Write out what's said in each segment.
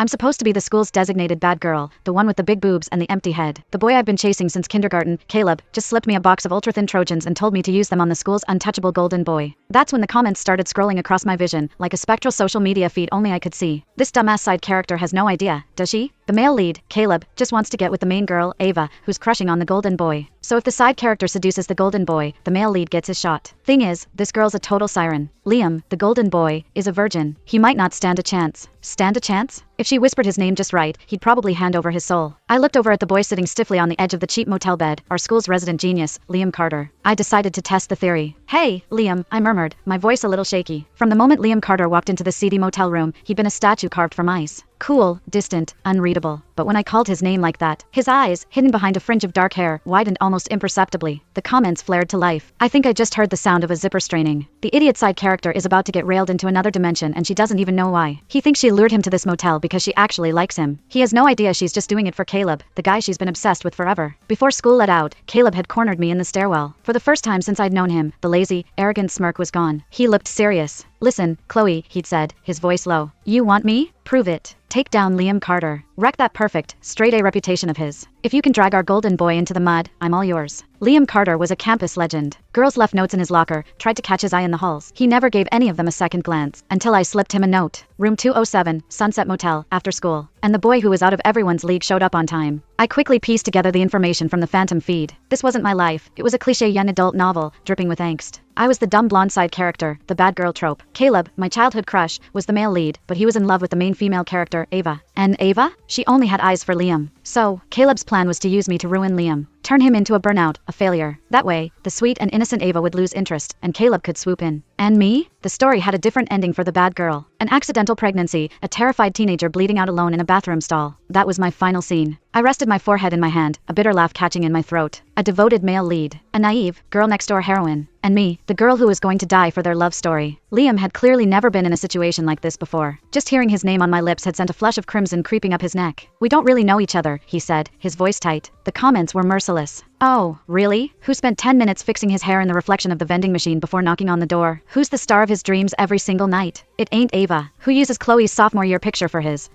I'm supposed to be the school's designated bad girl, the one with the big boobs and the empty head. The boy I've been chasing since kindergarten, Caleb, just slipped me a box of ultra-thin Trojans and told me to use them on the school's untouchable golden boy. That's when the comments started scrolling across my vision, like a spectral social media feed only I could see. This dumbass side character has no idea, does she? The male lead, Caleb, just wants to get with the main girl, Ava, who's crushing on the golden boy. So if the side character seduces the golden boy, the male lead gets his shot. Thing is, this girl's a total siren. Liam, the golden boy, is a virgin. He might not stand a chance. Stand a chance? If she whispered his name just right, he'd probably hand over his soul. I looked over at the boy sitting stiffly on the edge of the cheap motel bed, our school's resident genius, Liam Carter. I decided to test the theory. Hey, Liam, I murmured, my voice a little shaky. From the moment Liam Carter walked into the seedy motel room, he'd been a statue carved from ice. Cool, distant, unreadable. But when I called his name like that, his eyes, hidden behind a fringe of dark hair, widened almost imperceptibly. The comments flared to life. I think I just heard the sound of a zipper straining. The idiot side character is about to get railed into another dimension and she doesn't even know why. He thinks she lured him to this motel because she actually likes him. He has no idea she's just doing it for Caleb, the guy she's been obsessed with forever. Before school let out, Caleb had cornered me in the stairwell. For the first time since I'd known him, the lazy, arrogant smirk was gone. He looked serious. Listen, Chloe, he'd said, his voice low. You want me? Prove it. Take down Liam Carter. Wreck that perfect, straight A reputation of his. If you can drag our golden boy into the mud, I'm all yours. Liam Carter was a campus legend. Girls left notes in his locker, tried to catch his eye in the halls. He never gave any of them a second glance, until I slipped him a note. Room 207, Sunset Motel, after school. And the boy who was out of everyone's league showed up on time. I quickly pieced together the information from the phantom feed. This wasn't my life. It was a cliché young adult novel, dripping with angst. I was the dumb blonde side character, the bad girl trope. Caleb, my childhood crush, was the male lead, but he was in love with the main female character, Ava. And Ava? She only had eyes for Liam. So, Caleb's plan was to use me to ruin Liam. Turn him into a burnout, a failure. That way, the sweet and innocent Ava would lose interest, and Caleb could swoop in. And me? The story had a different ending for the bad girl. An accidental pregnancy, a terrified teenager bleeding out alone in a bathroom stall. That was my final scene. I rested my forehead in my hand, a bitter laugh catching in my throat. A devoted male lead. A naive, girl-next-door heroine. And me, the girl who was going to die for their love story. Liam had clearly never been in a situation like this before. Just hearing his name on my lips had sent a flush of crimson creeping up his neck. We don't really know each other, he said, his voice tight. The comments were merciless. Oh, really? Who spent 10 minutes fixing his hair in the reflection of the vending machine before knocking on the door? Who's the star of his dreams every single night? It ain't Ava. Who uses Chloe's sophomore year picture for his,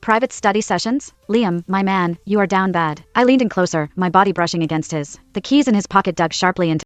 private study sessions? Liam, my man, you are down bad. I leaned in closer, my body brushing against his. The keys in his pocket dug sharply into